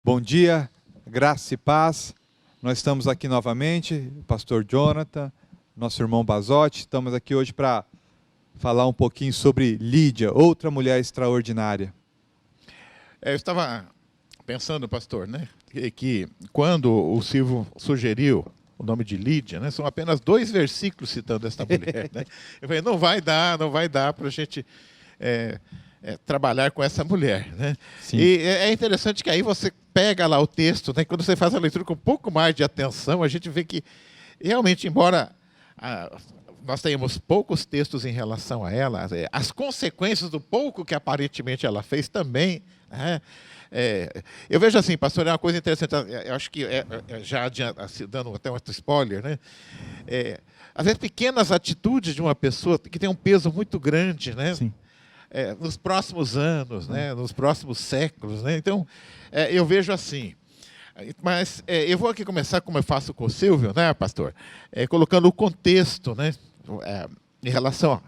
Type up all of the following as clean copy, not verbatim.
Bom dia, graça e paz. Nós estamos aqui novamente, o pastor Jonathan, nosso irmão Bazotti. Estamos aqui hoje para falar um pouquinho sobre Lídia, outra mulher extraordinária. Eu estava pensando, pastor, né, que quando o Silvio sugeriu o nome de Lídia, né, são apenas 2 versículos citando esta mulher. Né? Eu falei, não vai dar para a gente trabalhar com essa mulher. Né? E é interessante que aí você pega lá o texto, né, quando você faz a leitura com um pouco mais de atenção, a gente vê que realmente, embora nós tenhamos poucos textos em relação a ela, as consequências do pouco que aparentemente ela fez também, né? Eu vejo assim, pastor, é uma coisa interessante, eu acho que já dando até um spoiler, né? Às vezes pequenas atitudes de uma pessoa que tem um peso muito grande, né? Sim. Nos próximos anos, né? Nos próximos séculos, né? Então, eu vejo assim. Mas eu vou aqui começar, como eu faço com o Silvio, né, pastor? Colocando o contexto, né, em relação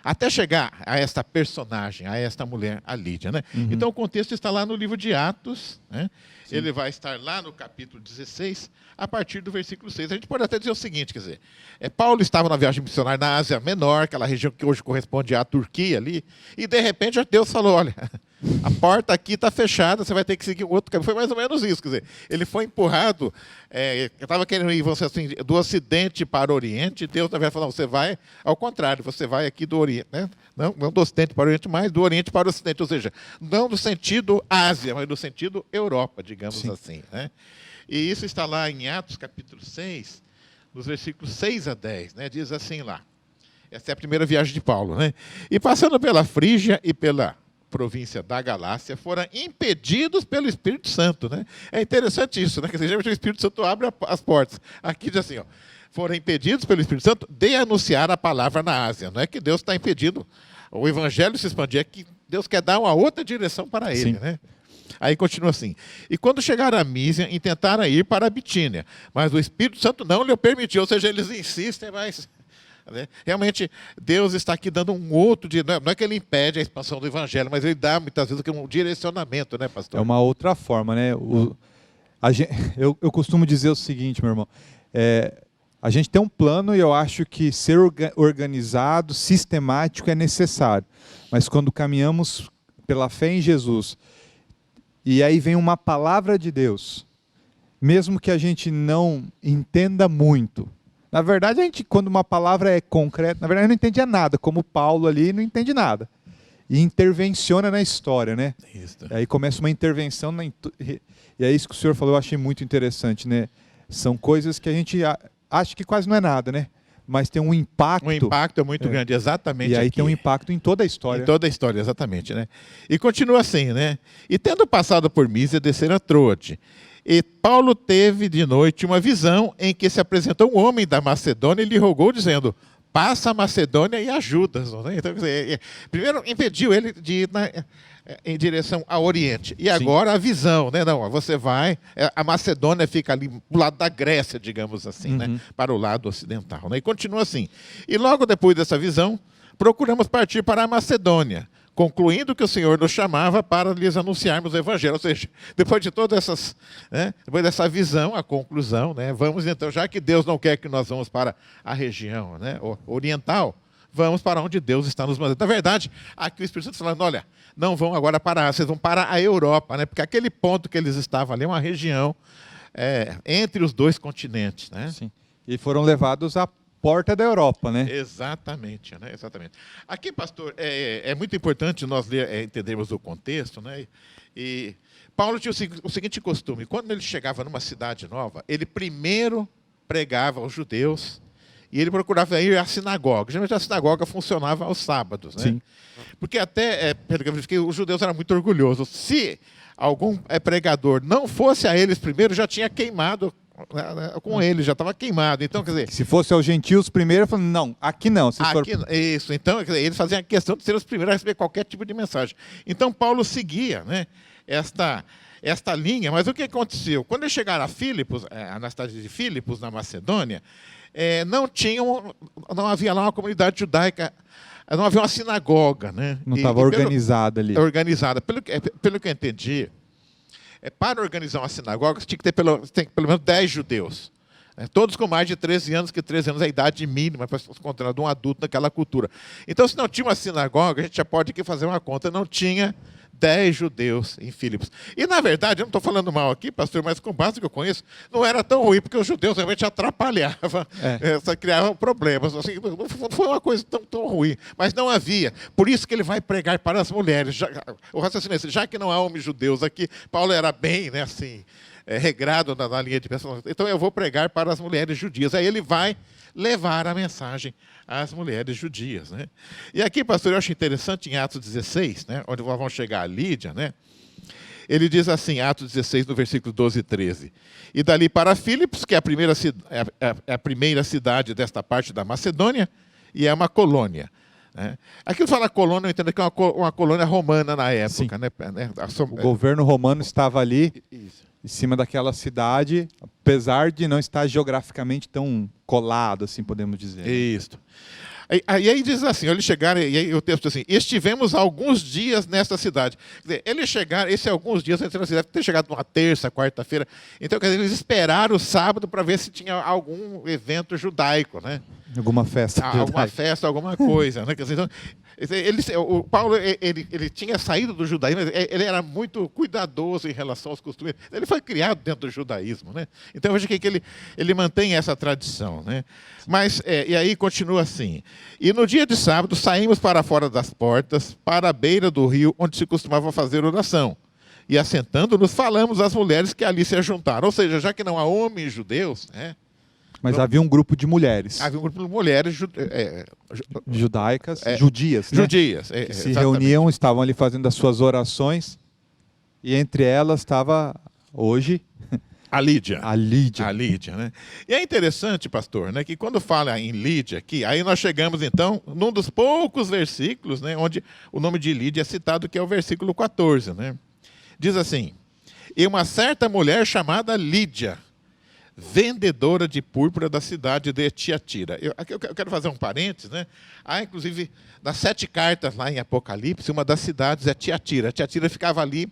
até chegar a esta personagem, a esta mulher, a Lídia. Né? Uhum. Então, o contexto está lá no livro de Atos. Né? Ele vai estar lá no capítulo 16, a partir do versículo 6. A gente pode até dizer o seguinte, quer dizer, Paulo estava na viagem missionária na Ásia Menor, aquela região que hoje corresponde à Turquia ali, e de repente Deus falou, olha, a porta aqui está fechada, você vai ter que seguir um outro caminho. Foi mais ou menos isso, quer dizer, ele foi empurrado, estava querendo ir, vamos dizer assim, do Ocidente para o Oriente, Deus na verdade falou, você vai ao contrário, você vai aqui do Oriente, né? Não do Ocidente para o Oriente, mas do Oriente para o Ocidente, ou seja, não do sentido Ásia, mas do sentido Europa, digamos assim. Né? E isso está lá em Atos capítulo 6, nos versículos 6 a 10, né? Diz assim lá, essa é a primeira viagem de Paulo, né? E passando pela Frígia e pela província da Galácia, foram impedidos pelo Espírito Santo. Né? É interessante isso, né? Quer dizer, o Espírito Santo abre as portas. Aqui diz assim, ó, foram impedidos pelo Espírito Santo de anunciar a palavra na Ásia. Não é que Deus está impedindo o evangelho se expandir, é que Deus quer dar uma outra direção para ele. Né? Aí continua assim. E quando chegaram a Mísia, intentaram ir para a Bitínia, mas o Espírito Santo não lhe permitiu, ou seja, eles insistem, mas realmente Deus está aqui dando um outro, não é que ele impede a expansão do evangelho, mas ele dá muitas vezes um direcionamento, né, pastor? É uma outra forma, né? Eu costumo dizer o seguinte, meu irmão, a gente tem um plano e eu acho que ser organizado, sistemático é necessário, mas quando caminhamos pela fé em Jesus, e aí vem uma palavra de Deus, mesmo que a gente não entenda muito, na verdade, quando uma palavra é concreta, na verdade, não entendia nada, como Paulo ali não entende nada. E intervenciona na história, né? Isso. Aí começa uma intervenção, e é isso que o senhor falou, eu achei muito interessante, né? São coisas que a gente acha que quase não é nada, né? Mas tem um impacto. Um impacto muito grande, exatamente. E aí aqui. tem um impacto em toda a história. Em toda a história, exatamente. Né? E continua assim, né? E tendo passado por Mísia, desceram a Troade. E Paulo teve de noite uma visão em que se apresentou um homem da Macedônia e lhe rogou, dizendo, passa a Macedônia e ajuda-nos. Né? Então, primeiro impediu ele de ir em direção ao Oriente. E agora a visão, né? Não, você vai, a Macedônia fica ali do lado da Grécia, digamos assim, né? Para o lado ocidental. Né? E continua assim. E logo depois dessa visão, procuramos partir para a Macedônia, concluindo que o Senhor nos chamava para lhes anunciarmos o Evangelho. Ou seja, depois de todas essas, né, depois dessa visão, a conclusão, né, vamos então, já que Deus não quer que nós vamos para a região, né, oriental, vamos para onde Deus está nos mandando. Na verdade, aqui o Espírito Santo está falando, olha, não vão agora para a Ásia, vocês vão para a Europa, né, porque aquele ponto que eles estavam ali é uma região entre os 2 continentes. Né? Sim. E foram levados à porta da Europa, né? Exatamente, né? Exatamente. Aqui, pastor, é muito importante nós entendermos o contexto, né? E Paulo tinha o seguinte costume: quando ele chegava numa cidade nova, ele primeiro pregava aos judeus e ele procurava ir à sinagoga. Geralmente a sinagoga funcionava aos sábados, né? Sim. Porque até, pelo que eu verifiquei, os judeus eram muito orgulhosos. Se algum pregador não fosse a eles primeiro, já tinha queimado com ele, já estava queimado. Então, quer dizer, se fosse aos gentios primeiro, eu falei, não, aqui não. Isso, então, quer dizer, eles faziam a questão de ser os primeiros a receber qualquer tipo de mensagem. Então, Paulo seguia, né, esta linha, mas o que aconteceu? Quando eles chegaram a Filipos, na cidade de Filipos, na Macedônia, não havia lá uma comunidade judaica, não havia uma sinagoga. Né? Não estava organizada ali. Organizada. Pelo que eu entendi, para organizar uma sinagoga, você tinha que ter pelo menos 10 judeus. Todos com mais de 13 anos, que 13 anos é a idade mínima para se considerar um adulto naquela cultura. Então, se não tinha uma sinagoga, a gente já pode aqui fazer uma conta, não tinha 10 judeus em Filipos. E, na verdade, eu não estou falando mal aqui, pastor, mas com base que eu conheço, não era tão ruim, porque os judeus realmente atrapalhavam, criavam problemas. Assim, não foi uma coisa tão ruim, mas não havia. Por isso que ele vai pregar para as mulheres. O raciocínio é esse, já que não há homens judeus aqui, Paulo era bem, né, assim, regrado na linha de pensamento. Então eu vou pregar para as mulheres judias. Aí ele vai levar a mensagem às mulheres judias, né? E aqui, pastor, eu acho interessante em Atos 16, né, onde vamos chegar a Lídia, né? Ele diz assim, Atos 16, no versículo 12 e 13. E dali para Filipos, que é a primeira cidade desta parte da Macedônia, e é uma colônia. Né? Aqui fala colônia, eu entendo que é uma colônia romana na época. Né? O governo romano estava ali, em cima daquela cidade, apesar de não estar geograficamente tão colado, assim podemos dizer. Isso. Aí diz assim, eles chegaram, e aí o texto diz assim, estivemos alguns dias nesta cidade. Quer dizer, eles chegaram, esses alguns dias, deve ter chegado uma terça, quarta-feira. Então, quer dizer, eles esperaram o sábado para ver se tinha algum evento judaico, né? Alguma festa. Alguma festa, alguma coisa, né? Quer dizer, então, o Paulo ele tinha saído do judaísmo, ele era muito cuidadoso em relação aos costumes. Ele foi criado dentro do judaísmo, né? Então veja que ele mantém essa tradição, né? Mas e aí continua assim. E no dia de sábado saímos para fora das portas, para a beira do rio, onde se costumava fazer oração. E assentando-nos, falamos às mulheres que ali se ajuntaram. Ou seja, já que não há homens judeus, né? Mas havia um grupo de mulheres. Havia um grupo de mulheres judaicas, judias, né? Judias. Que se reuniam, estavam ali fazendo as suas orações. E entre elas estava, hoje, a Lídia. A Lídia. A Lídia, né? E é interessante, pastor, né, que quando fala em Lídia aqui, aí nós chegamos, então, num dos poucos versículos, né, onde o nome de Lídia é citado, que é o versículo 14. Né? Diz assim, e uma certa mulher chamada Lídia, vendedora de púrpura da cidade de Tiatira. Aqui eu quero fazer um parênteses, né? Inclusive, nas 7 cartas lá em Apocalipse, uma das cidades é Tiatira. Tiatira ficava ali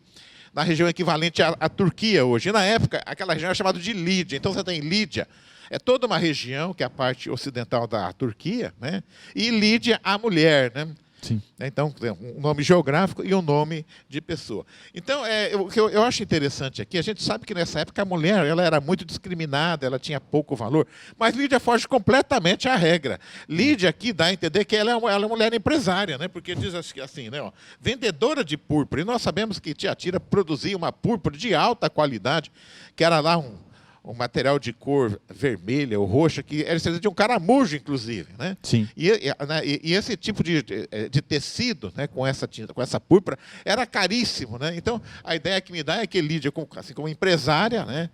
na região equivalente à Turquia hoje. E na época, aquela região era chamada de Lídia. Então você tem Lídia, é toda uma região que é a parte ocidental da Turquia, né? E Lídia, a mulher, né? Sim. Então, um nome geográfico e um nome de pessoa. Então, o que eu acho interessante aqui, a gente sabe que nessa época a mulher ela era muito discriminada, ela tinha pouco valor, mas Lídia foge completamente à regra. Lídia aqui dá a entender que ela é uma mulher empresária, né? Porque diz assim, né, ó, vendedora de púrpura. E nós sabemos que Tiatira produzia uma púrpura de alta qualidade, que era lá um material de cor vermelha ou roxa, que era de um caramujo, inclusive. Né? Sim. E esse tipo de tecido, né, com essa tinta, com essa púrpura, era caríssimo. Né? Então, a ideia que me dá é que Lídia, assim, como empresária, né,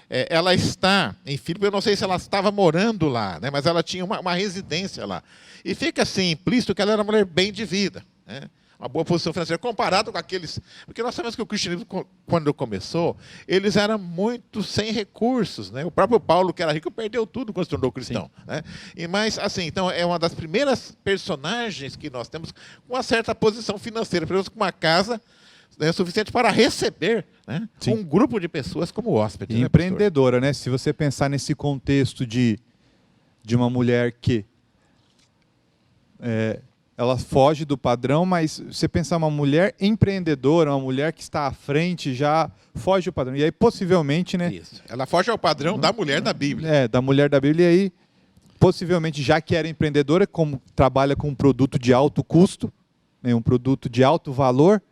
ela está em Filipos, eu não sei se ela estava morando lá, né, mas ela tinha uma residência lá. E fica assim implícito que ela era uma mulher bem de vida, né? Uma boa posição financeira, comparado com aqueles... Porque nós sabemos que o cristianismo, quando começou, eles eram muito sem recursos. Né? O próprio Paulo, que era rico, perdeu tudo quando se tornou cristão. Né? Mas, assim, então, é uma das primeiras personagens que nós temos com uma certa posição financeira, pelo menos com uma casa, né, suficiente para receber, né, um grupo de pessoas como hóspedes. E empreendedora, né? Se você pensar nesse contexto de uma mulher que... ela foge do padrão, mas você pensar uma mulher empreendedora, uma mulher que está à frente, já foge do padrão. E aí, possivelmente, né? Isso. Ela foge ao padrão da mulher da Bíblia. Da mulher da Bíblia. E aí, possivelmente, já que era empreendedora, como trabalha com um produto de alto custo, né, um produto de alto valor,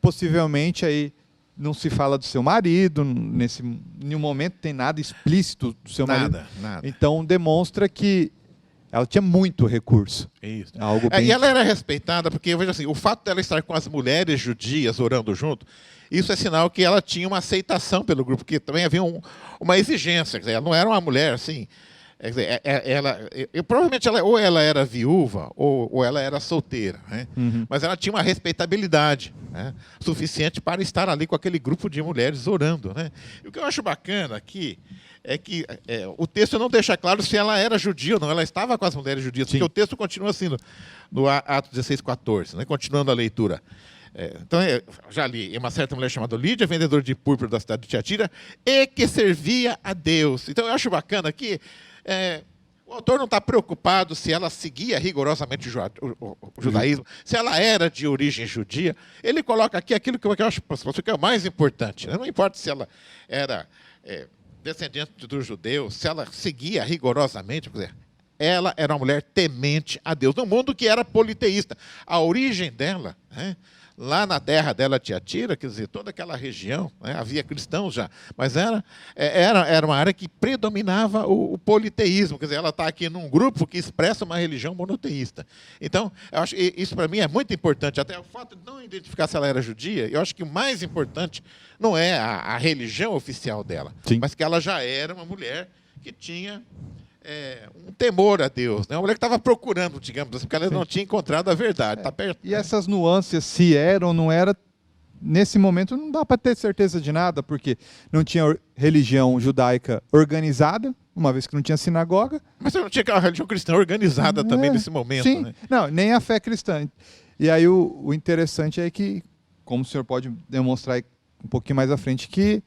possivelmente aí não se fala do seu marido, em nenhum momento tem nada explícito do seu marido. Nada. Então, demonstra que ela tinha muito recurso. Isso. Algo bem... E ela era respeitada, porque, veja assim, o fato dela estar com as mulheres judias orando junto, isso é sinal que ela tinha uma aceitação pelo grupo, porque também havia uma exigência. Quer dizer, ela não era uma mulher assim... Quer dizer, provavelmente ou ela era viúva ou ela era solteira. Né? Uhum. Mas ela tinha uma respeitabilidade, né, suficiente para estar ali com aquele grupo de mulheres orando. Né? E o que eu acho bacana aqui é que o texto não deixa claro se ela era judia ou não. Ela estava com as mulheres judias, porque o texto continua assim, no Atos 16, 14, né? Continuando a leitura. Então, já li, uma certa mulher chamada Lídia, vendedora de púrpura da cidade de Tiatira, e que servia a Deus. Então, eu acho bacana que o autor não está preocupado se ela seguia rigorosamente o judaísmo, se ela era de origem judia. Ele coloca aqui aquilo que eu acho que é o mais importante, né? Não importa se ela era descendente dos judeus, se ela seguia rigorosamente, quer dizer, ela era uma mulher temente a Deus, num mundo que era politeísta. A origem dela, né? Lá na terra dela, Tiatira, quer dizer, toda aquela região, né, havia cristãos já, mas era uma área que predominava o politeísmo, quer dizer, ela está aqui num grupo que expressa uma religião monoteísta. Então, eu acho que isso para mim é muito importante, até o fato de não identificar se ela era judia, eu acho que o mais importante não é a religião oficial dela, Sim. mas que ela já era uma mulher que tinha um temor a Deus, né? Uma mulher que estava procurando, digamos assim, porque ela não tinha encontrado a verdade. Tá perto, E essas nuances, se era ou não era, nesse momento não dá para ter certeza de nada, porque não tinha religião judaica organizada, uma vez que não tinha sinagoga. Mas não tinha aquela religião cristã organizada também nesse momento, sim, né? Não, nem a fé cristã. E aí o interessante é que, como o senhor pode demonstrar um pouquinho mais à frente, que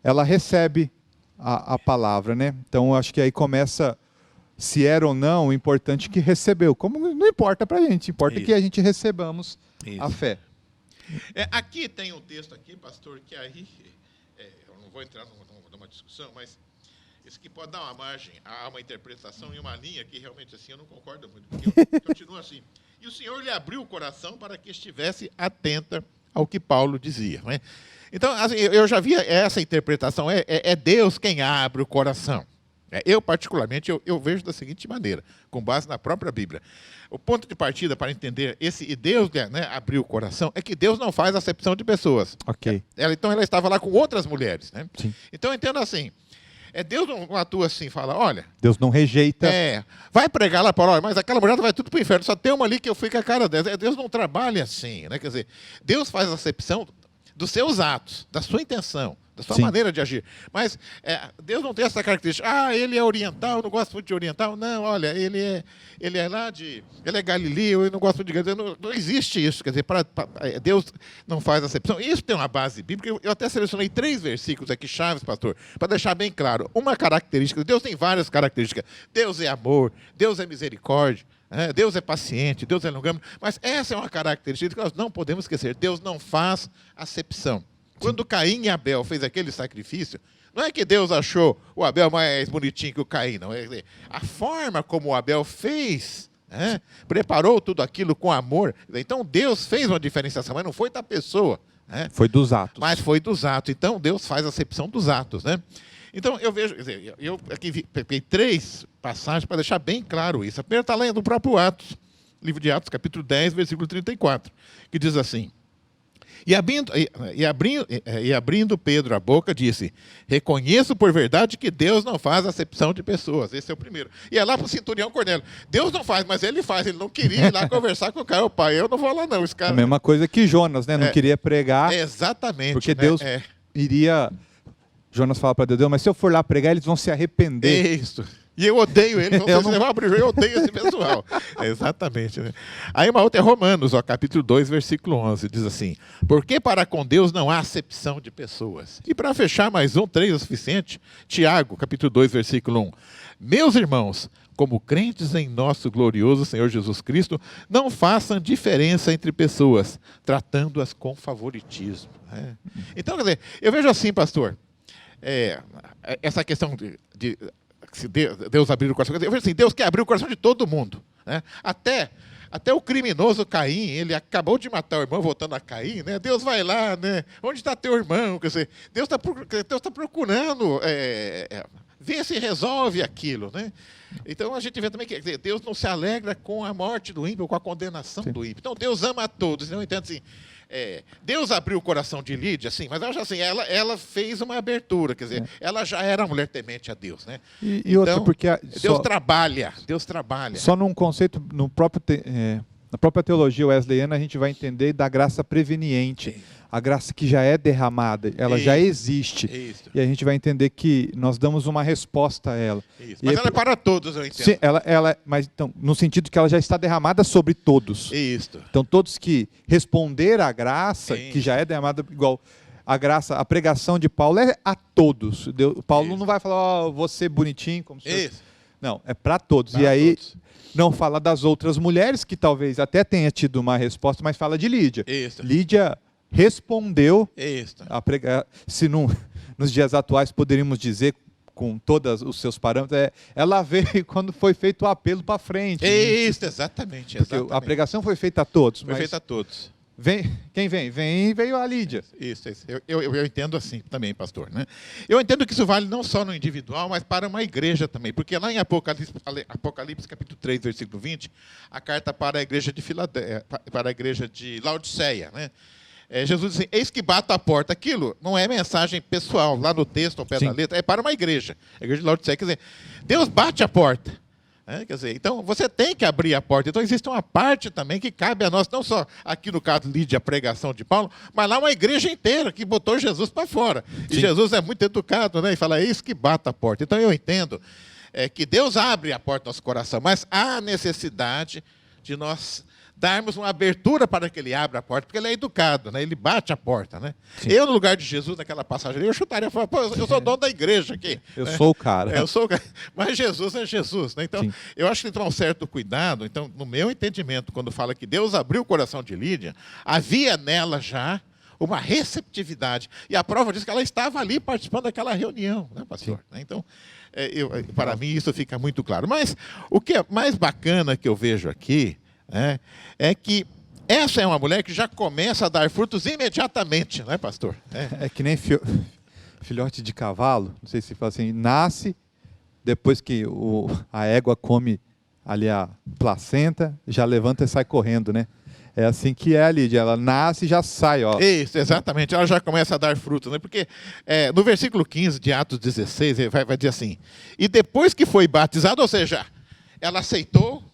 ela recebe a palavra, né? Então, eu acho que aí começa, se era ou não, o importante é que recebeu. Como não importa para a gente, importa que a gente recebamos a fé. Aqui tem um texto aqui, pastor, que aí, eu não vou entrar numa discussão, mas isso que pode dar uma margem a uma interpretação e uma linha que realmente assim eu não concordo muito, porque continua assim. E o Senhor lhe abriu o coração para que estivesse atenta ao que Paulo dizia, né? Então, assim, eu já vi essa interpretação, é Deus quem abre o coração. Eu, particularmente, eu vejo da seguinte maneira, com base na própria Bíblia. O ponto de partida para entender e Deus, né, abrir o coração, é que Deus não faz acepção de pessoas. Ok. Então, ela estava lá com outras mulheres, né? Sim. Então, eu entendo assim, Deus não atua assim, fala, olha... Deus não rejeita. Vai pregar lá para olha, mas aquela mulher vai tudo para o inferno, só tem uma ali que eu fui com a cara dela. Deus não trabalha assim, né? Quer dizer, Deus faz acepção dos seus atos, da sua intenção, da sua maneira de agir. Mas Deus não tem essa característica. Ele é oriental, eu não gosto muito de oriental. Não, olha, ele é lá ele é galileu, eu não gosto muito de galileu. Não existe isso. Quer dizer, Deus não faz acepção. Isso tem uma base bíblica. Eu até selecionei 3 versículos aqui, chaves, pastor, para deixar bem claro. Uma característica, Deus tem várias características. Deus é amor, Deus é misericórdia. Deus é paciente, Deus é longânimo, mas essa é uma característica que nós não podemos esquecer. Deus não faz acepção. Quando Caim e Abel fez aquele sacrifício, não é que Deus achou o Abel mais bonitinho que o Caim, não. A forma como o Abel fez, preparou tudo aquilo com amor. Então Deus fez uma diferenciação, mas não foi da pessoa. Foi dos atos. Mas foi dos atos. Então Deus faz acepção dos atos, né? Então, eu vejo, quer dizer, eu aqui peguei 3 passagens para deixar bem claro isso. A primeira está lá no próprio Atos, livro de Atos, capítulo 10, versículo 34, que diz assim, e abrindo Pedro a boca, disse, reconheço por verdade que Deus não faz acepção de pessoas. Esse é o primeiro. E é lá para o centurião Cornélio. Deus não faz, mas ele faz. Ele não queria ir lá conversar com o cara. Pai, eu não vou lá não. Esse cara... A mesma coisa que Jonas, né? Não queria pregar. Exatamente. Porque Deus iria... Jonas fala para Deus, mas se eu for lá pregar, eles vão se arrepender. Isso. E eu odeio eles. Eu odeio esse pessoal. Exatamente. Né? Aí uma outra é Romanos, capítulo 2, versículo 11. Diz assim, porque para com Deus não há acepção de pessoas. E para fechar mais 3 é o suficiente, Tiago, capítulo 2, versículo 1. Meus irmãos, como crentes em nosso glorioso Senhor Jesus Cristo, não façam diferença entre pessoas, tratando-as com favoritismo. Então, quer dizer, eu vejo assim, pastor, essa questão de se Deus abrir o coração. Eu vejo assim, Deus quer abrir o coração de todo mundo. Né? Até o criminoso Caim, ele acabou de matar o irmão, voltando a Caim, né? Deus vai lá, né? Onde está teu irmão? Quer dizer, Deus está procurando ver se resolve aquilo. Né? Então a gente vê também que Deus não se alegra com a morte do ímpio, com a condenação do ímpio. Então Deus ama a todos. Não entendo assim. Deus abriu o coração de Lídia, assim, mas eu acho assim, ela fez uma abertura, quer dizer, ela já era uma mulher temente a Deus, né? E então, outra, porque Deus trabalha. Só num conceito, na própria teologia wesleyana, a gente vai entender da graça preveniente. a graça que já é derramada, ela já existe. Isso. E a gente vai entender que nós damos uma resposta a ela. Isso. Mas ela é para todos, eu entendo. Sim, mas então, no sentido que ela já está derramada sobre todos. Isso. Então, todos que responder à graça, Sim. que já é derramada, igual a graça, a pregação de Paulo é a todos. Paulo Isso. não vai falar, você bonitinho, como se fosse. Isso. Não, é para todos. Para e aí, todos. não fala das outras mulheres, que talvez até tenha tido uma resposta, mas fala de Lídia. Isso. Lídia respondeu, Isso. se não, nos dias atuais poderíamos dizer, com todos os seus parâmetros, ela veio quando foi feito o apelo para frente. Isso, exatamente. Porque a pregação foi feita a todos. Foi feita a todos. Quem vem? Veio a Lídia. Isso. Eu entendo assim também, pastor. Né? Eu entendo que isso vale não só no individual, mas para uma igreja também. Porque lá em Apocalipse capítulo 3, versículo 20, a carta para a igreja de para a igreja de Laodiceia, né? Jesus diz assim, eis que bato a porta. Aquilo não é mensagem pessoal, lá no texto, ao pé da letra, é para uma igreja. A igreja de Laodiceia, quer dizer, Deus bate a porta. Quer dizer, então você tem que abrir a porta. Então existe uma parte também que cabe a nós, não só aqui no caso Lídia, a pregação de Paulo, mas lá uma igreja inteira que botou Jesus para fora. E Jesus é muito educado, né? E fala, eis que bata a porta. Então eu entendo que Deus abre a porta do nosso coração, mas há necessidade de nós darmos uma abertura para que ele abra a porta, porque ele é educado, né? Ele bate a porta, né? Eu, no lugar de Jesus, naquela passagem ali, eu chutaria e falaria, pô, eu sou dono da igreja aqui. Eu sou o cara. Eu sou o cara. Mas Jesus é Jesus, né? Então, eu acho que ele toma um certo cuidado. Então, no meu entendimento, quando fala que Deus abriu o coração de Lídia, havia nela já uma receptividade. E a prova diz que ela estava ali participando daquela reunião, né, pastor? Então, para mim, isso fica muito claro. Mas o que é mais bacana que eu vejo aqui é que essa é uma mulher que já começa a dar frutos imediatamente, não é, pastor? É que nem filhote de cavalo, não sei se fala assim, nasce, depois que a égua come ali a placenta, já levanta e sai correndo, né? É assim que é a Lídia, ela nasce e já sai, ó. Isso, exatamente, ela já começa a dar frutos, né? Porque no versículo 15 de Atos 16, vai dizer assim, e depois que foi batizada, ou seja, ela aceitou,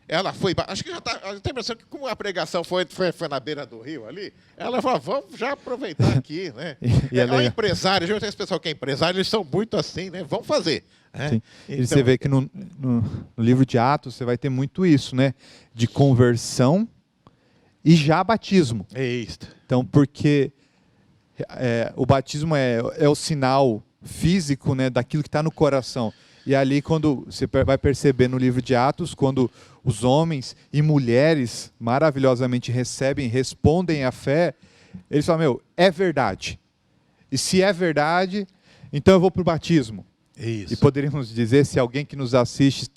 ela foi, acho que já está, eu tenho a impressão que como a pregação foi na beira do rio ali, ela falou, vamos já aproveitar aqui, né? É um empresário, já tem esse pessoal que é empresário, eles são muito assim, né? Vamos fazer. Sim. Então, e você vê que no livro de Atos você vai ter muito isso, né? De conversão e já batismo. É isso. Então, porque o batismo é o sinal físico, né, daquilo que está no coração. E ali, quando você vai perceber no livro de Atos, quando os homens e mulheres maravilhosamente respondem à fé, eles falam, é verdade. E se é verdade, então eu vou para o batismo. Isso. E poderíamos dizer, se alguém que nos assiste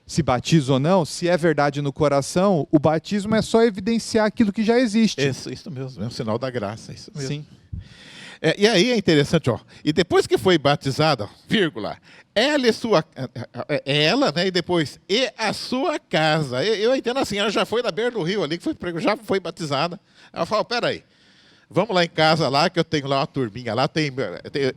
se batiza ou não, se é verdade no coração, o batismo é só evidenciar aquilo que já existe. Isso mesmo, é um sinal da graça, isso mesmo. Sim. E aí é interessante, ó. E depois que foi batizada, vírgula, ela, né? E depois, e a sua casa. Eu entendo assim, ela já foi na beira do rio ali, já foi batizada. Ela falou, peraí, vamos lá em casa lá, que eu tenho lá uma turminha lá,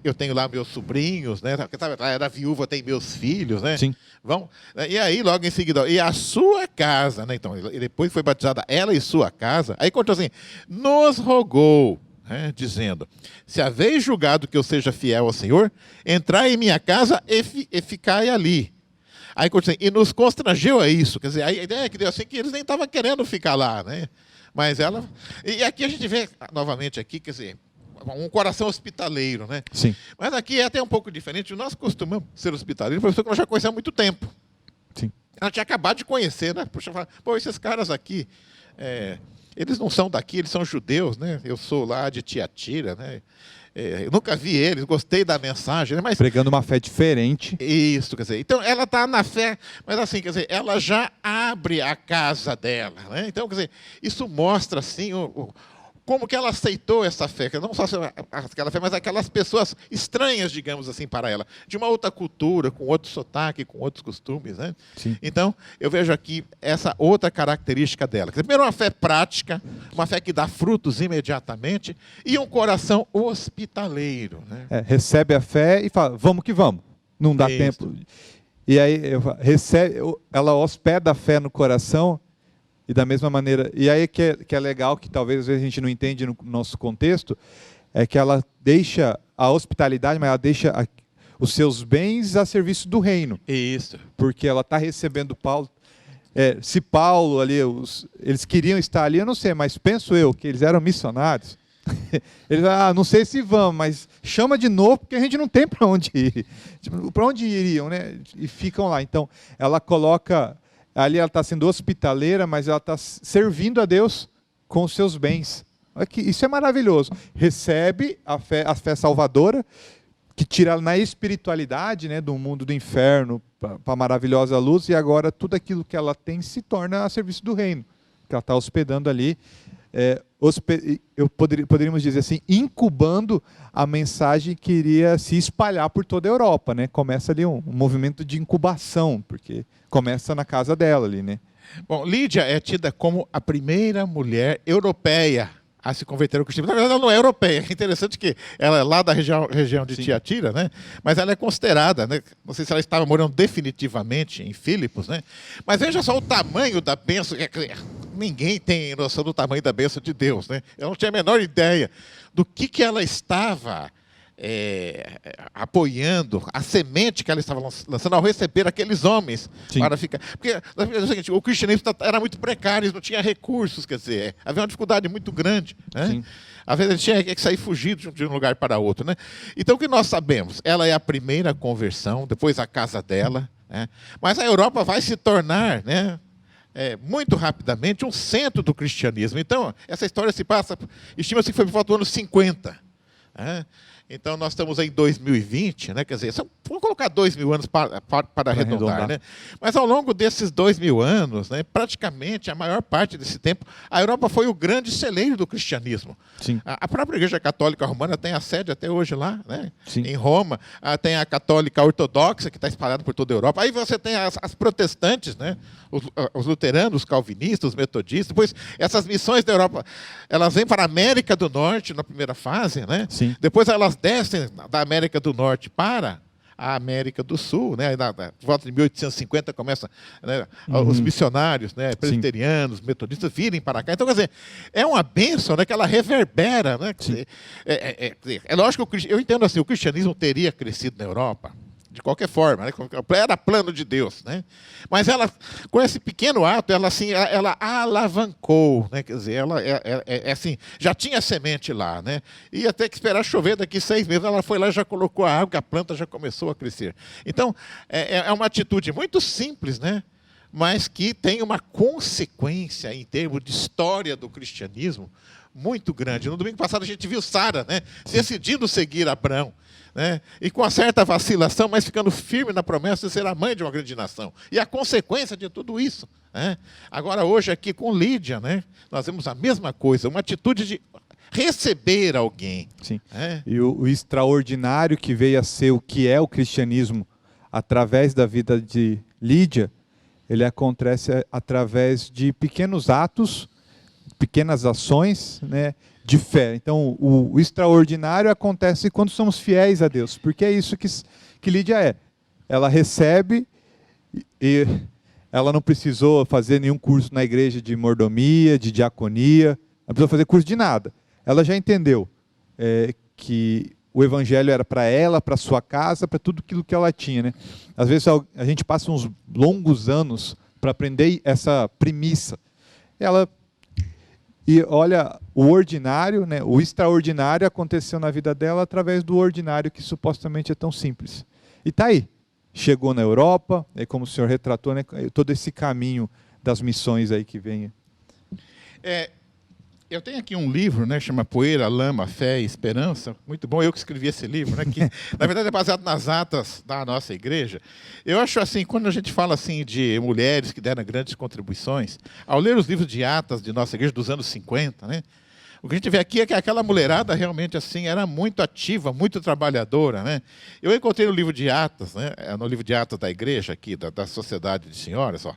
eu tenho lá meus sobrinhos, né? Era viúva, tem meus filhos, né? Sim. Vamos. E aí, logo em seguida, e a sua casa, né? Então, e depois foi batizada ela e sua casa. Aí contou assim, nos rogou, dizendo, se haveis julgado que eu seja fiel ao Senhor, entrai em minha casa e ficai ali. Aí assim, e nos constrangeu a isso. Quer dizer, a ideia é que deu assim que eles nem estavam querendo ficar lá, né? Mas ela. E aqui a gente vê novamente aqui, quer dizer, um coração hospitaleiro, né? Sim. Mas aqui é até um pouco diferente. Nós costumamos ser hospitaleiros, professor, que nós já conhecemos há muito tempo. Sim. Ela tinha acabado de conhecer, né? Puxa, pô, esses caras aqui. Eles não são daqui, eles são judeus, né? Eu sou lá de Tiatira, né? Eu nunca vi eles, gostei da mensagem, né? Mas pregando uma fé diferente. isso, quer dizer, então ela está na fé, mas assim, quer dizer, ela já abre a casa dela, né? Então, quer dizer, isso mostra assim como que ela aceitou essa fé, não só aquela fé, mas aquelas pessoas estranhas, digamos assim, para ela, de uma outra cultura, com outro sotaque, com outros costumes, né? Sim. Então, eu vejo aqui essa outra característica dela. Primeiro, uma fé prática, uma fé que dá frutos imediatamente, e um coração hospitaleiro, né? Recebe a fé e fala, vamos que vamos. Não dá tempo. E aí ela hospeda a fé no coração E da mesma maneira, e aí que é legal, que talvez às vezes a gente não entende no nosso contexto, é que ela deixa a hospitalidade, mas ela deixa os seus bens a serviço do reino. Isso. Porque ela está recebendo Paulo. Se Paulo ali, eles queriam estar ali, eu não sei, mas penso eu que eles eram missionários. Eles, não sei se vão, mas chama de novo, porque a gente não tem para onde ir. Tipo, para onde iriam, né? E ficam lá. Então, ela coloca, ali ela está sendo hospitaleira, mas ela está servindo a Deus com os seus bens. Isso é maravilhoso. Recebe a fé salvadora, que tira ela na espiritualidade, né, do mundo do inferno para a maravilhosa luz, e agora tudo aquilo que ela tem se torna a serviço do reino, que ela está hospedando ali. Poderíamos dizer assim, incubando a mensagem que iria se espalhar por toda a Europa, né? Começa ali um movimento de incubação, porque começa na casa dela ali, né? Bom, Lídia é tida como a primeira mulher europeia a se converter ao cristianismo. Na verdade, ela não é europeia. É interessante que ela é lá da região de Tiatira, né? Mas ela é considerada, né? Não sei se ela estava morando definitivamente em Filipos, né? Mas veja só o tamanho da bênção. Ninguém tem noção do tamanho da bênção de Deus, né? Eu não tinha a menor ideia do que ela estava apoiando, a semente que ela estava lançando ao receber aqueles homens. Sim. Para ficar. Porque é o seguinte, o cristianismo era muito precário, não tinha recursos, quer dizer, havia uma dificuldade muito grande, né? Sim. Às vezes ele tinha que sair fugido de um lugar para outro, né? Então o que nós sabemos? Ela é a primeira conversão, depois a casa dela, né? Mas a Europa vai se tornar, né, muito rapidamente um centro do cristianismo. Então essa história se passa, estima-se que foi por volta do ano 50. Né? Então, nós estamos em 2020, né? Quer dizer, vamos colocar 2.000 anos para arredondar, né? Mas ao longo desses 2.000 anos, né, praticamente a maior parte desse tempo, a Europa foi o grande celeiro do cristianismo. Sim. A própria Igreja Católica Romana tem a sede até hoje lá, né? Sim. Em Roma. Tem a Católica Ortodoxa, que está espalhada por toda a Europa. Aí você tem as protestantes, né? Os luteranos, os calvinistas, os metodistas. Depois, essas missões da Europa, elas vêm para a América do Norte na primeira fase, né? Sim. Depois elas descem da América do Norte para a América do Sul, né? Por volta de 1850 começa, né, os missionários, né, presbiterianos, metodistas virem para cá. Então, quer dizer, é uma bênção, né, que ela reverbera, né? É lógico que eu entendo assim, o cristianismo teria crescido na Europa de qualquer forma, né? Era plano de Deus, né? Mas ela, com esse pequeno ato, ela alavancou, né? Quer dizer, ela assim, já tinha semente lá, né? Ia ter que esperar chover daqui 6 meses. Ela foi lá e já colocou a água, a planta já começou a crescer. Então, é uma atitude muito simples, né? Mas que tem uma consequência em termos de história do cristianismo muito grande. No domingo passado a gente viu Sara, né, decidindo seguir Abraão, né, e com uma certa vacilação, mas ficando firme na promessa de ser a mãe de uma grande nação. E a consequência de tudo isso, né? Agora, hoje, aqui com Lídia, né, nós vemos a mesma coisa, uma atitude de receber alguém. Sim. Né? E o extraordinário que veio a ser o que é o cristianismo através da vida de Lídia, ele acontece através de pequenos atos, pequenas ações, né, de fé. Então, o extraordinário acontece quando somos fiéis a Deus, porque é isso que Lídia é. Ela recebe e ela não precisou fazer nenhum curso na igreja de mordomia, de diaconia, não precisou fazer curso de nada. Ela já entendeu que o evangelho era para ela, para sua casa, para tudo aquilo que ela tinha, né? Às vezes a gente passa uns longos anos para aprender essa premissa. E olha, o ordinário, né, o extraordinário aconteceu na vida dela através do ordinário, que supostamente é tão simples. E está aí. Chegou na Europa, como o senhor retratou, né, todo esse caminho das missões aí que vem. Eu tenho aqui um livro, né, chama Poeira, Lama, Fé e Esperança. Muito bom, eu que escrevi esse livro, né, que na verdade é baseado nas atas da nossa igreja. Eu acho assim, quando a gente fala assim de mulheres que deram grandes contribuições, ao ler os livros de atas de nossa igreja dos anos 50, né, o que a gente vê aqui é que aquela mulherada realmente assim era muito ativa, muito trabalhadora, né? Eu encontrei no livro de atas, né, no livro de atas da igreja aqui, da Sociedade de Senhoras, ó.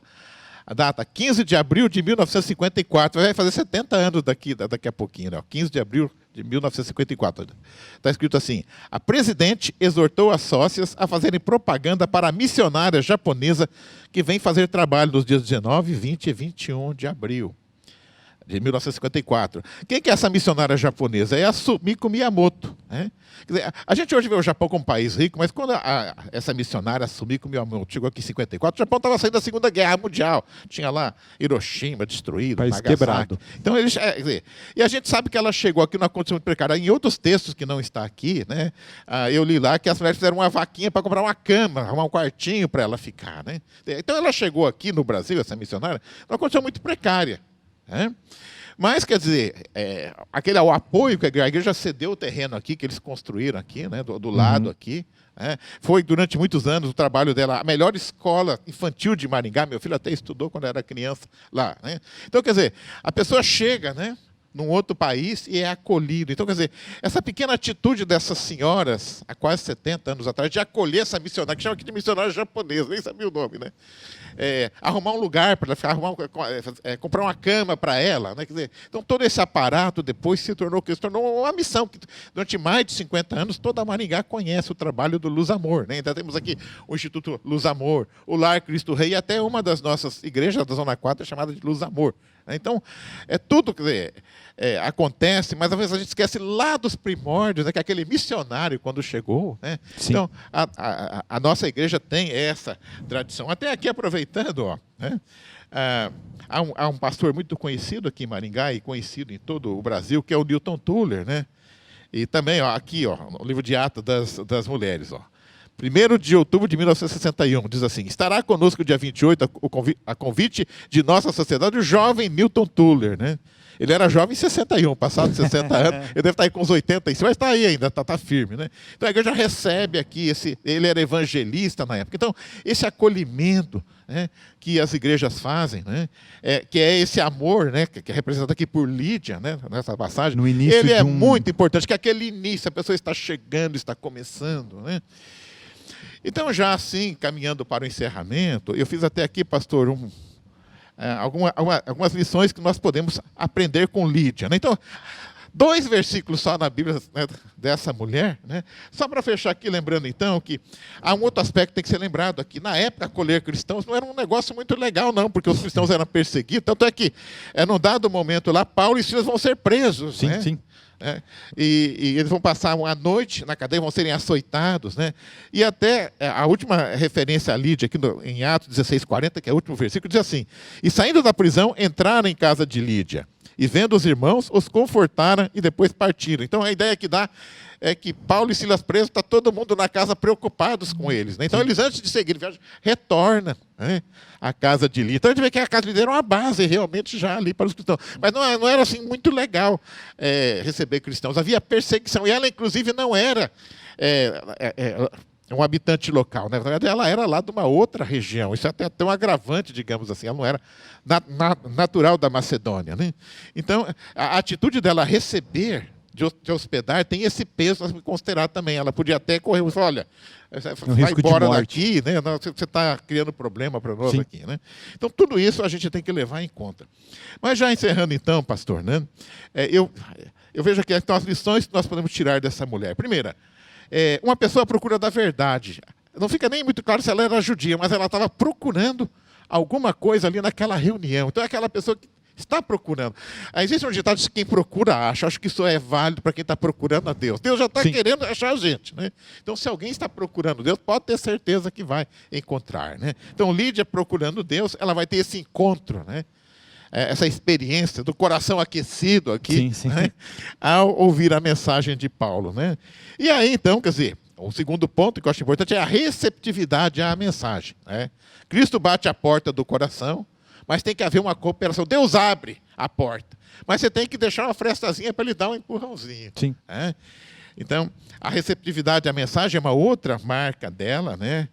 A data, 15 de abril de 1954, vai fazer 70 anos daqui a pouquinho, né? 15 de abril de 1954. Está escrito assim: a presidente exortou as sócias a fazerem propaganda para a missionária japonesa que vem fazer trabalho nos dias 19, 20 e 21 de abril de 1954. Quem que é essa missionária japonesa? É a Sumiko Miyamoto. Né? Quer dizer, a gente hoje vê o Japão como um país rico, mas quando essa missionária, Sumiko Miyamoto, chegou aqui em 54, o Japão estava saindo da Segunda Guerra Mundial. Tinha lá Hiroshima destruído, país Nagasaki. quebrado. Então, quer dizer, e a gente sabe que ela chegou aqui numa condição muito precária. Em outros textos que não está aqui, né, eu li lá que as mulheres fizeram uma vaquinha para comprar uma cama, arrumar um quartinho para ela ficar. Né? Então, ela chegou aqui no Brasil, essa missionária, numa condição muito precária. Né? Mas, quer dizer, o apoio que a igreja cedeu o terreno aqui, que eles construíram aqui, né, do lado aqui, né, foi durante muitos anos o trabalho dela, a melhor escola infantil de Maringá. Meu filho até estudou quando era criança lá. Né? Então, quer dizer, a pessoa chega, né, num outro país e é acolhido. Então, quer dizer, essa pequena atitude dessas senhoras, há quase 70 anos atrás, de acolher essa missionária, que chama aqui de missionária japonesa, nem sabia o nome, né? Arrumar um lugar para ela ficar, comprar uma cama para ela. Né? Quer dizer, então, todo esse aparato depois se tornou uma missão que, durante mais de 50 anos, toda a Maringá conhece o trabalho do Luz Amor. Né? Então, temos aqui o Instituto Luz Amor, o Lar Cristo Rei, e até uma das nossas igrejas da Zona 4 é chamada de Luz Amor. Então, tudo, quer dizer, acontece, mas às vezes a gente esquece lá dos primórdios, né, que aquele missionário, quando chegou. Né? Então, a nossa igreja tem essa tradição. Até aqui, aproveitando, ó, né, há um pastor muito conhecido aqui em Maringá e conhecido em todo o Brasil, que é o Newton Tuller. Né? E também, ó, aqui, ó, no livro de Atos das Mulheres, ó. 1º de outubro de 1961, diz assim: estará conosco dia 28, a convite de nossa sociedade, o jovem Newton Tuller. Né? Ele era jovem em 61, passados 60 anos, ele deve estar aí com uns 85, mas está aí ainda, está firme. Né? Então a igreja recebe aqui, ele era evangelista na época. Então, esse acolhimento, né, que as igrejas fazem, né, que é esse amor, né, que é representado aqui por Lídia, né, nessa passagem, no início ele é muito importante, que aquele início, a pessoa está chegando, está começando. Né? Então, já assim, caminhando para o encerramento, eu fiz até aqui, pastor, algumas lições que nós podemos aprender com Lídia. Né? Então, 2 versículos só na Bíblia, né, dessa mulher. Né? Só para fechar aqui, lembrando então que há um outro aspecto que tem que ser lembrado aqui. Na época, acolher cristãos não era um negócio muito legal, não, porque os cristãos eram perseguidos. Tanto é que, num dado momento lá, Paulo e Silas vão ser presos. Sim, né? sim. E eles vão passar uma noite na cadeia, vão serem açoitados. Né? E até a última referência a Lídia, aqui em Atos 16:40, que é o último versículo, diz assim: e saindo da prisão, entraram em casa de Lídia, e vendo os irmãos, os confortaram e depois partiram. Então a ideia que dá é que Paulo e Silas presos, está todo mundo na casa preocupados com eles. Né? Então eles, antes de seguir viagem, retornam, né, à casa de Lídia. Então a gente vê que a casa de Lídia era uma base realmente já ali para os cristãos. Mas não era assim muito legal receber cristãos. Havia perseguição. E ela, inclusive, não era um habitante local. Né? Na verdade, ela era lá de uma outra região. Isso é até um agravante, digamos assim. Ela não era natural da Macedônia. Né? Então, a atitude dela receber, de hospedar, tem esse peso a considerar também. Ela podia até correr e falar: olha, vai embora daqui, né? Você está criando problema para nós. Sim. Aqui. Né? Então, tudo isso a gente tem que levar em conta. Mas já encerrando então, pastor, né? Eu vejo aqui então, as lições que nós podemos tirar dessa mulher. Primeira, uma pessoa à procura da verdade. Não fica nem muito claro se ela era judia, mas ela estava procurando alguma coisa ali naquela reunião. Então, é aquela pessoa que está procurando. Existe um ditado de quem procura acha. Acho que isso é válido para quem está procurando a Deus. Deus já está querendo achar a gente. Né? Então, se alguém está procurando Deus, pode ter certeza que vai encontrar. Né? Então, Lídia procurando Deus, ela vai ter esse encontro, né? Essa experiência do coração aquecido aqui, né? Ao ouvir a mensagem de Paulo. Né? E aí, então, quer dizer, o segundo ponto que eu acho importante é a receptividade à mensagem. Né? Cristo bate a porta do coração, mas tem que haver uma cooperação. Deus abre a porta, mas você tem que deixar uma frestazinha para ele dar um empurrãozinho. Sim. Né? Então, a receptividade à mensagem é uma outra marca dela. Né?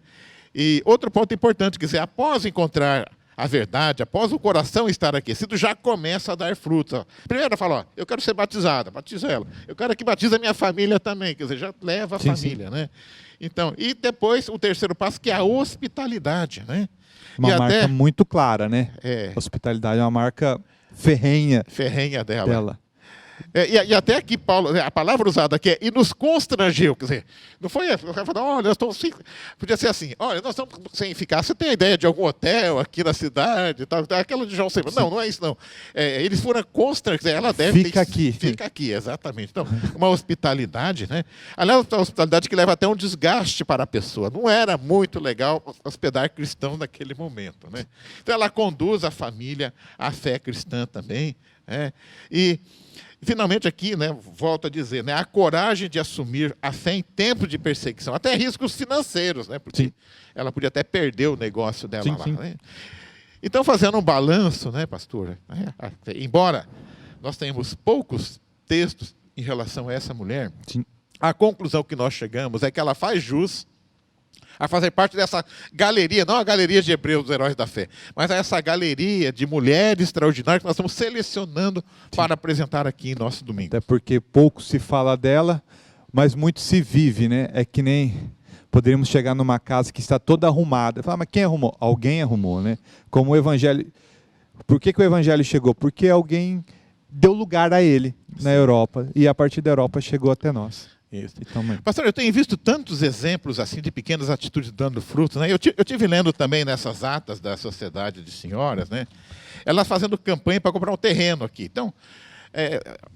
E outro ponto importante, quer dizer, após encontrar a verdade, após o coração estar aquecido, já começa a dar frutos. Ó. Primeiro ela fala: ó, eu quero ser batizada, batiza ela. Eu quero que batize a minha família também, quer dizer, já leva a família. Né? Então, e depois o terceiro passo, que é a hospitalidade. Né? Uma marca muito clara, né? Hospitalidade é uma marca ferrenha dela. E até aqui, Paulo, a palavra usada aqui é e nos constrangeu, quer dizer, não foi, olha, nós estamos podia ser assim, olha, nós estamos sem ficar, você tem a ideia de algum hotel aqui na cidade, tal, aquela de João Sebastião, não é isso não, eles foram constrangidos, ela deve Fica aqui. Fica aqui, exatamente, então, uma hospitalidade, né, aliás, uma hospitalidade que leva até um desgaste para a pessoa, não era muito legal hospedar cristãos naquele momento, né, então ela conduz a família à fé cristã também, e finalmente aqui, né, volto a dizer, né, a coragem de assumir a fé em tempos de perseguição, até riscos financeiros, né, porque Sim. ela podia até perder o negócio dela Sim, lá. sim. Né? Então, fazendo um balanço, né, pastor, embora nós tenhamos poucos textos em relação a essa mulher, Sim. a conclusão que nós chegamos é que ela faz jus a fazer parte dessa galeria, não a galeria de Hebreus dos Heróis da Fé, mas a essa galeria de mulheres extraordinárias que nós estamos selecionando para apresentar aqui em nosso domingo. Até porque pouco se fala dela, mas muito se vive, né? É que nem poderíamos chegar numa casa que está toda arrumada. Falar, mas quem arrumou? Alguém arrumou, né? Como o evangelho. Por que o evangelho chegou? Porque alguém deu lugar a ele na Europa e a partir da Europa chegou até nós. Isso. Então, Pastor, eu tenho visto tantos exemplos assim de pequenas atitudes dando frutos, né? Eu tive lendo também nessas atas da Sociedade de Senhoras, né? Elas fazendo campanha para comprar um terreno aqui. Então,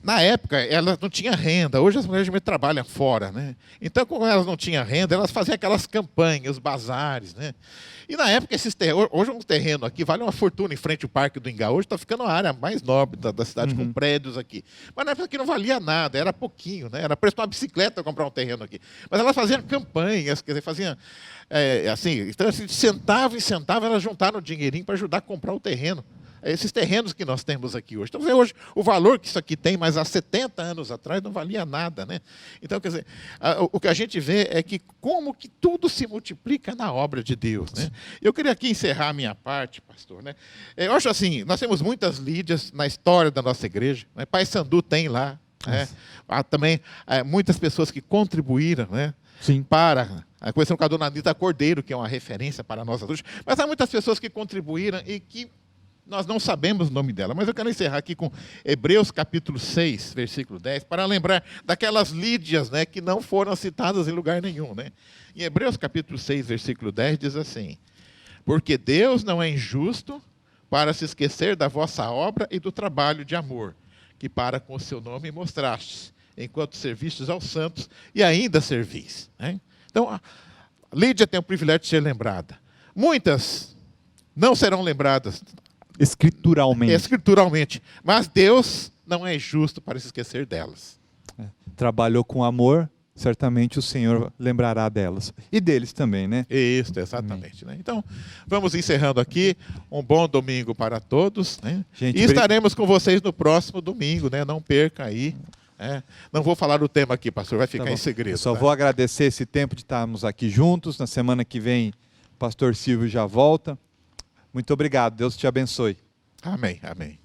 na época, elas não tinham renda. Hoje as mulheres trabalham fora, né? Então, como elas não tinham renda, elas faziam aquelas campanhas, bazares, né? E na época, hoje um terreno aqui vale uma fortuna em frente ao Parque do Ingá. Hoje está ficando a área mais nobre da cidade, com prédios aqui. Mas na época aqui não valia nada, era pouquinho, né? Era preço de uma bicicleta comprar um terreno aqui. Mas elas faziam campanhas, quer dizer, faziam assim, então, assim, sentava, elas juntaram dinheirinho para ajudar a comprar o terreno. Esses terrenos que nós temos aqui hoje. Então, hoje, o valor que isso aqui tem, mas há 70 anos atrás, não valia nada, né? Então, quer dizer, o que a gente vê é que como que tudo se multiplica na obra de Deus, né? Eu queria aqui encerrar a minha parte, pastor, né? Eu acho assim, nós temos muitas Lídias na história da nossa igreja, né? Pai Sandu tem lá, né? Há também muitas pessoas que contribuíram, né? Sim. Para começando com a dona Anita Cordeiro, que é uma referência para nós adultos, mas há muitas pessoas que contribuíram e que nós não sabemos o nome dela, mas eu quero encerrar aqui com Hebreus capítulo 6, versículo 10, para lembrar daquelas Lídias, né, que não foram citadas em lugar nenhum. Né? Em Hebreus capítulo 6, versículo 10, diz assim: porque Deus não é injusto para se esquecer da vossa obra e do trabalho de amor, que para com o seu nome mostrastes, enquanto servistes aos santos e ainda servis. Né? Então, a Lídia tem o privilégio de ser lembrada. Muitas não serão lembradas escrituralmente, mas Deus não é injusto para se esquecer delas. Trabalhou com amor, certamente o Senhor lembrará delas. E deles também, né? Isso, exatamente. Né? Então, vamos encerrando aqui. Um bom domingo para todos. Né? Gente, e estaremos com vocês no próximo domingo. Né? Não perca aí. Não vou falar do tema aqui, pastor. Vai ficar em segredo. Eu só vou agradecer esse tempo de estarmos aqui juntos. Na semana que vem, o pastor Silvio já volta. Muito obrigado. Deus te abençoe. Amém, amém.